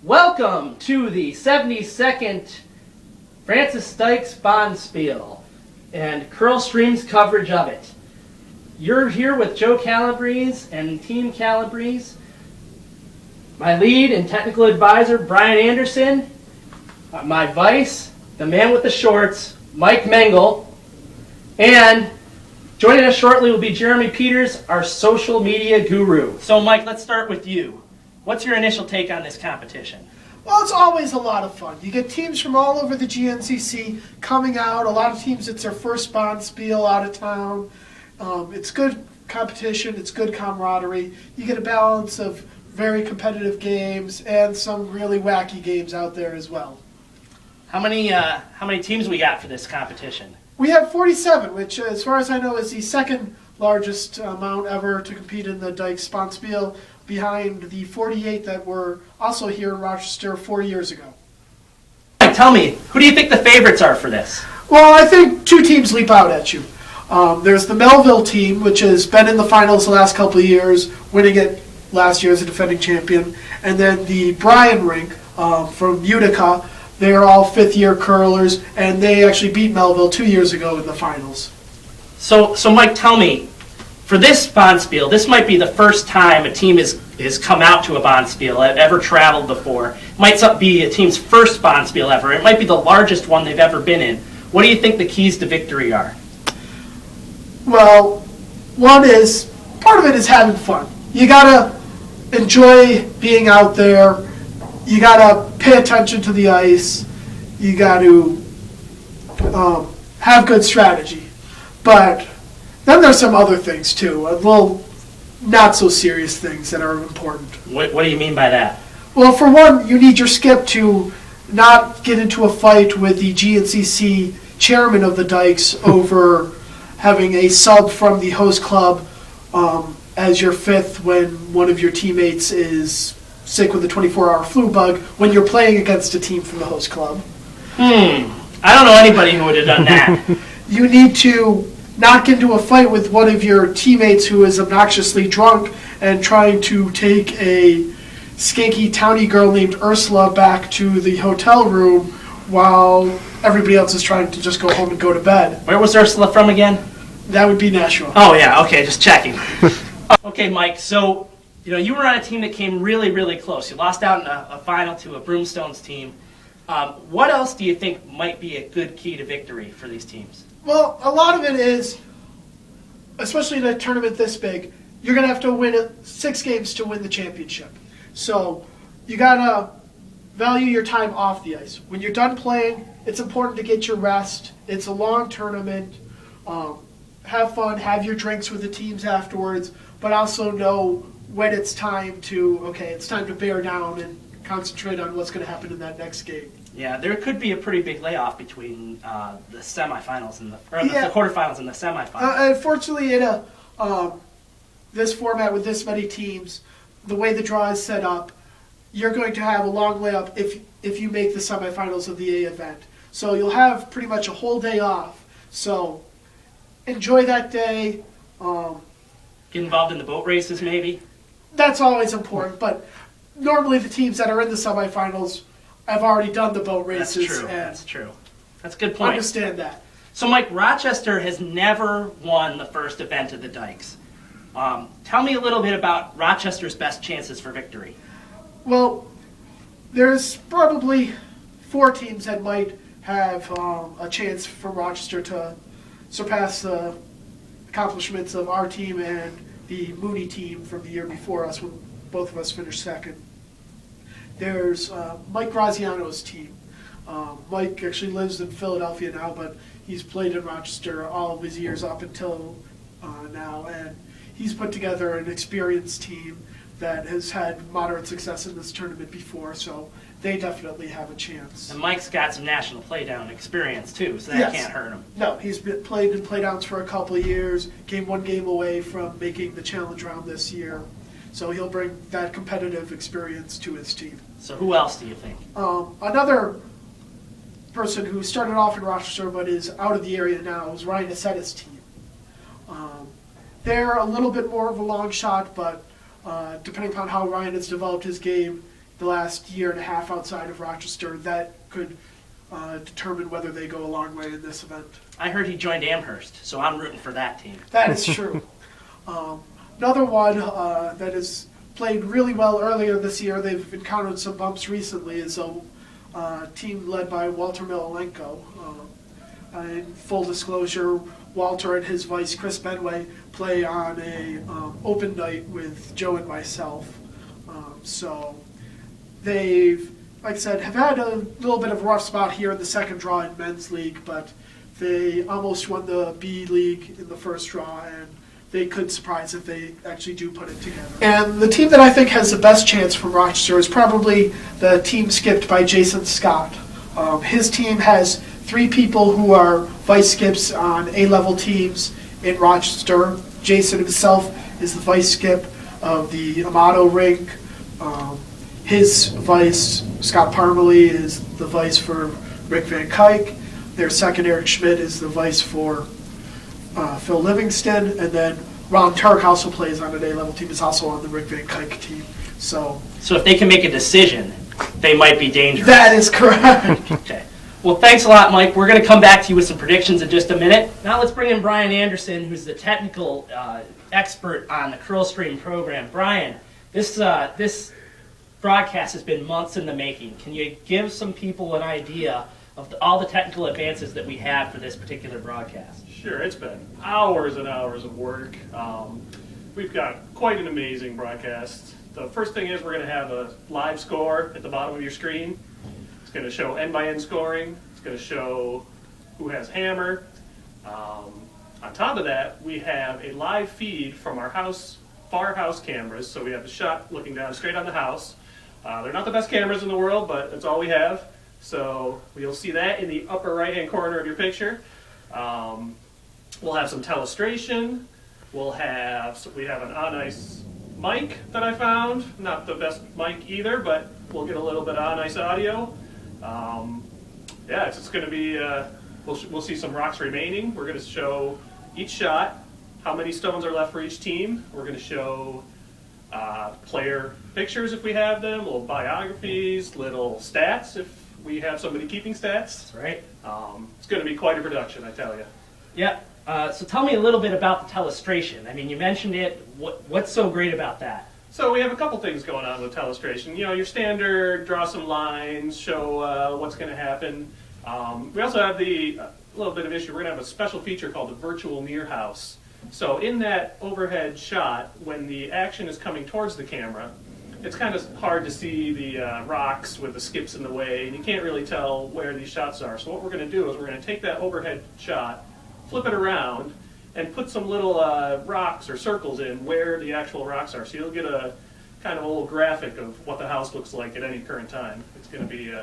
Welcome to the 72nd Francis Dykes Bonspiel and Curl Stream's coverage of it. You're here with Joe Calabrese and Team Calabrese, my lead and technical advisor, Brian Anderson, my vice, the man with the shorts, Mike Mengel, and joining us shortly will be Jeremy Peters, our social media guru. So Mike, let's start with you. What's your initial take on this competition? Well, it's always a lot of fun. You get teams from all over the GNCC coming out. A lot of teams, it's their first Bonspiel out of town. It's good competition. It's good camaraderie. You get a balance of very competitive games and some really wacky games out there as well. How many teams we got for this competition? We have 47, which, as far as I know, is the second largest amount ever to compete in the Dykes Bonspiel, behind the 48 that were also here in Rochester 4 years ago. Tell me, who do you think the favorites are for this? Well, I think two teams leap out at you. There's the Melville team, which has been in the finals the last couple of years, winning it last year as a defending champion. And then the Bryan Rink from Utica. They're all fifth-year curlers, and they actually beat Melville 2 years ago in the finals. So Mike, tell me, for this Bonspiel, this might be the first time a team has come out to a Bonspiel, ever traveled before. It might be a team's first Bonspiel ever. It might be the largest one they've ever been in. What do you think the keys to victory are? Well, part of it is having fun. You gotta enjoy being out there. You gotta pay attention to the ice. You gotta have good strategy. But then there's some other things too, not so serious things that are important. What do you mean by that? Well, for one, you need your skip to not get into a fight with the GNCC chairman of the Dykes over having a sub from the host club as your fifth when one of your teammates is sick with a 24-hour flu bug when you're playing against a team from the host club. I don't know anybody who would have done that. You need to not get into a fight with one of your teammates who is obnoxiously drunk and trying to take a skanky towny girl named Ursula back to the hotel room while everybody else is trying to just go home and go to bed. Where was Ursula from again? That would be Nashua. Oh yeah, okay, just checking. Okay, Mike, so you were on a team that came really, really close. You lost out in a final to a Broomstones team. What else do you think might be a good key to victory for these teams? Well, a lot of it is, especially in a tournament this big, you're going to have to win 6 games to win the championship. So you got to value your time off the ice. When you're done playing, it's important to get your rest. It's a long tournament. Have fun, have your drinks with the teams afterwards, but also know when it's time to bear down and concentrate on what's going to happen in that next game. Yeah, there could be a pretty big layoff between the semifinals and the quarterfinals and the semifinals. Unfortunately, in this format with this many teams, the way the draw is set up, you're going to have a long layup if you make the semifinals of the A event. So you'll have pretty much a whole day off. So enjoy that day. Get involved in the boat races, maybe? That's always important, but normally the teams that are in the semifinals have already done the boat races. That's true. That's a good point. Understand that. So, Mike, Rochester has never won the first event of the Dykes. Tell me a little bit about Rochester's best chances for victory. Well, there's probably 4 teams that might have a chance for Rochester to surpass the accomplishments of our team and the Mooney team from the year before us when both of us finished second. There's Mike Graziano's team. Mike actually lives in Philadelphia now, but he's played in Rochester all of his years up until now, and he's put together an experienced team that has had moderate success in this tournament before, so they definitely have a chance. And Mike's got some national playdown experience too, so that can't hurt him. No, he's played in playdowns for a couple of years, came 1 game away from making the challenge round this year. So he'll bring that competitive experience to his team. So who else do you think? Another person who started off in Rochester but is out of the area now is Ryan Acetta's team. They're a little bit more of a long shot, but depending upon how Ryan has developed his game, the last year and a half outside of Rochester that could determine whether they go a long way in this event. I heard he joined Amherst, so I'm rooting for that team. That is true. Another one that has played really well earlier this year, they've encountered some bumps recently, is a team led by Walter Milelenko. In full disclosure, Walter and his vice, Chris Benway, play on a open night with Joe and myself. So they've, like I said, have had a little bit of a rough spot here in the second draw in men's league, but they almost won the B League in the first draw, and they could surprise if they actually do put it together. And the team that I think has the best chance from Rochester is probably the team skipped by Jason Scott. His team has 3 people who are vice skips on A-level teams in Rochester. Jason himself is the vice skip of the Amato rink. His vice, Scott Parmalee, is the vice for Rick Van Kuyk. Their second, Eric Schmidt, is the vice for Phil Livingston. And then Ron Turk also plays on an A-level team. Is also on the Rick Van Kuyk team. So if they can make a decision, they might be dangerous. That is correct. Okay. Well, thanks a lot, Mike. We're going to come back to you with some predictions in just a minute. Now let's bring in Brian Anderson, who's the technical expert on the Curl Stream program. Brian, this broadcast has been months in the making. Can you give some people an idea of all the technical advances that we have for this particular broadcast? Sure, it's been hours and hours of work. We've got quite an amazing broadcast. The first thing is we're going to have a live score at the bottom of your screen. It's going to show end-by-end scoring. It's going to show who has hammer. On top of that, we have a live feed from our far house cameras. So we have the shot looking down straight on the house. They're not the best cameras in the world, but that's all we have. So you'll see that in the upper right-hand corner of your picture. We'll have some telestration. We have an on-ice mic that I found. Not the best mic either, but we'll get a little bit of on-ice audio. It's going to be, we'll see some rocks remaining. We're going to show each shot, how many stones are left for each team. We're going to show player pictures if we have them, little biographies, little stats if we have somebody keeping stats. That's right. It's going to be quite a production, I tell you. Yeah. So tell me a little bit about the telestration. I mean, you mentioned it. What's so great about that? So we have a couple things going on with telestration. You know, your standard, draw some lines, show what's going to happen. We also have a little bit of issue. We're going to have a special feature called the virtual near house. So in that overhead shot, when the action is coming towards the camera, it's kind of hard to see the rocks with the skips in the way, and you can't really tell where these shots are. So what we're going to do is we're going to take that overhead shot, flip it around, and put some little rocks or circles in where the actual rocks are. So you'll get a kind of a little graphic of what the house looks like at any current time. It's going to be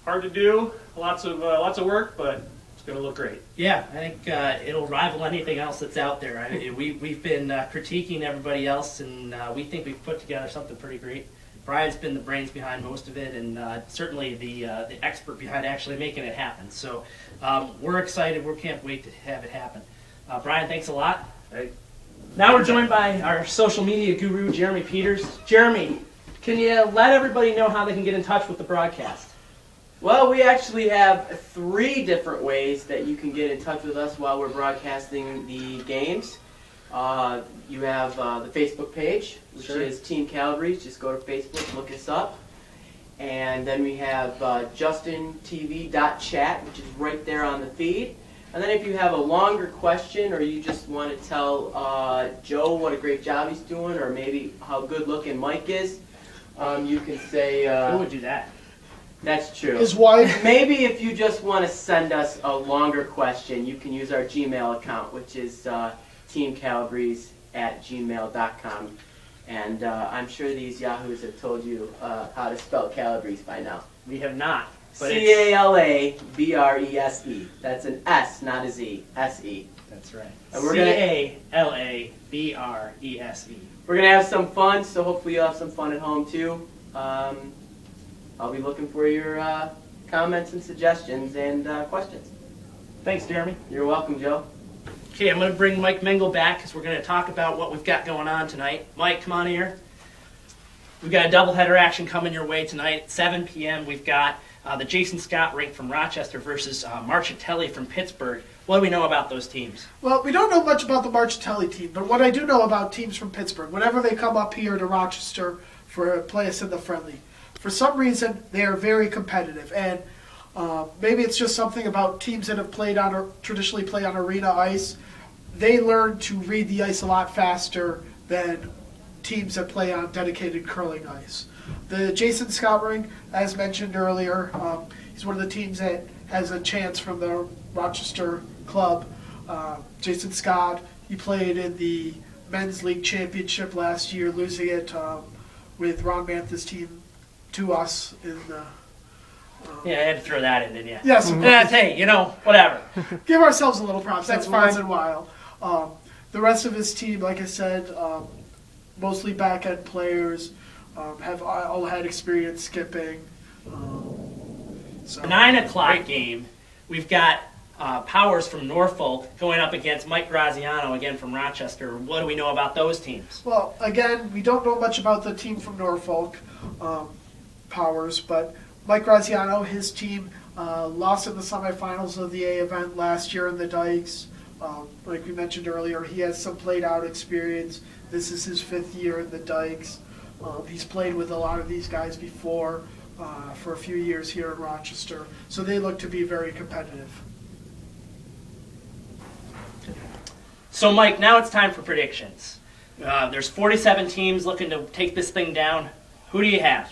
hard to do, lots of work, but it's going to look great. Yeah, I think it'll rival anything else that's out there. We've been critiquing everybody else, and we think we've put together something pretty great. Brian's been the brains behind most of it, and certainly the expert behind actually making it happen. So we're excited. We can't wait to have it happen. Brian, thanks a lot. Hey. Now we're joined by our social media guru, Jeremy Peters. Jeremy, can you let everybody know how they can get in touch with the broadcast? Well, we actually have 3 different ways that you can get in touch with us while we're broadcasting the games. You have the Facebook page, which is Team Calabrese. Just go to Facebook, look us up. And then we have justintv.chat, which is right there on the feed. And then if you have a longer question or you just want to tell Joe what a great job he's doing or maybe how good looking Mike is, you can say... Who would do that? That's true. His wife. Maybe if you just want to send us a longer question, you can use our Gmail account, which is teamcalabrese@gmail.com. And I'm sure these yahoos have told you how to spell Calabrese by now. We have not. C-A-L-A-B-R-E-S-E. That's an S, not a Z. S-E. That's right. And we're C-A-L-A-B-R-E-S-E. We're going to have some fun, so hopefully you'll have some fun at home too. I'll be looking for your comments and suggestions and questions. Thanks, Jeremy. You're welcome, Joe. Okay, I'm going to bring Mike Mingle back because we're going to talk about what we've got going on tonight. Mike, come on here. We've got a doubleheader action coming your way tonight at 7 p.m. We've got the Jason Scott rink from Rochester versus Marchitelli from Pittsburgh. What do we know about those teams? Well, we don't know much about the Marchitelli team, but what I do know about teams from Pittsburgh, whenever they come up here to Rochester for play us in the friendly, for some reason they are very competitive, and maybe it's just something about teams that have played on or traditionally play on arena ice. They learn to read the ice a lot faster than teams that play on dedicated curling ice. The Jason Scott rink, as mentioned earlier, he's one of the teams that has a chance from the Rochester club. Jason Scott, he played in the men's league championship last year, losing it with Ron Mantha's team to us in the... Yeah, I had to throw that in, didn't you? Yes. Hey, whatever. Give ourselves a little props. That's once in a while. The rest of his team, like I said, mostly back-end players, have all had experience skipping. The 9 o'clock game, we've got Powers from Norfolk going up against Mike Graziano, again from Rochester. What do we know about those teams? Well, again, we don't know much about the team from Norfolk, Powers, but Mike Graziano, his team, lost in the semifinals of the A event last year in the Dykes. Like we mentioned earlier, he has some played-out experience. This is his 5th year in the Dykes. He's played with a lot of these guys before for a few years here in Rochester, so they look to be very competitive. So, Mike, now it's time for predictions. There's 47 teams looking to take this thing down. Who do you have?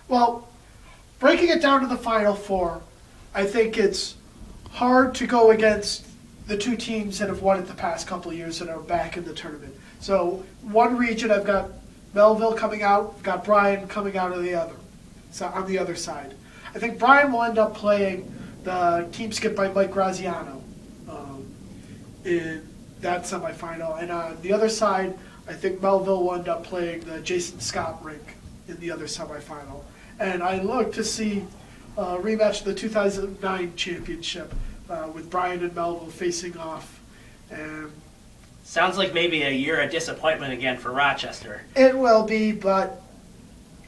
Well, breaking it down to the Final Four, I think it's hard to go against the two teams that have won it the past couple of years that are back in the tournament. So one region, I've got Melville coming out, I've got Bryan coming out of the other, so on the other side. I think Bryan will end up playing the team skipped by Mike Graziano in that semifinal. And on the other side, I think Melville will end up playing the Jason Scott rink in the other semifinal. And I look to see a rematch of the 2009 championship with Bryan and Melville facing off. And sounds like maybe a year of disappointment again for Rochester. It will be, but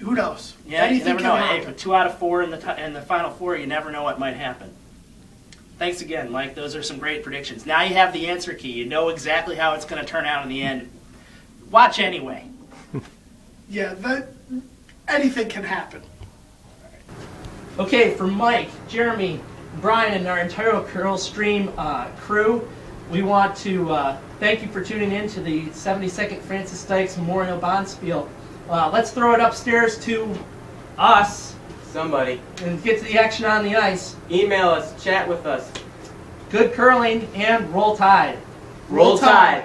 who knows? Yeah, anything you never know. can Hey, happen. but 2 out of 4 in the Final Four, you never know what might happen. Thanks again, Mike. Those are some great predictions. Now you have the answer key. You know exactly how it's going to turn out in the end. Watch anyway. Yeah, anything can happen. Okay, for Mike, Jeremy, Bryan, and our entire Curl Stream crew, we want to thank you for tuning in to the 72nd Francis Dykes Memorial Bonspiel. Let's throw it upstairs to us Somebody. and get to the action on the ice. Email us, chat with us. Good curling, and roll tide. Roll Tide.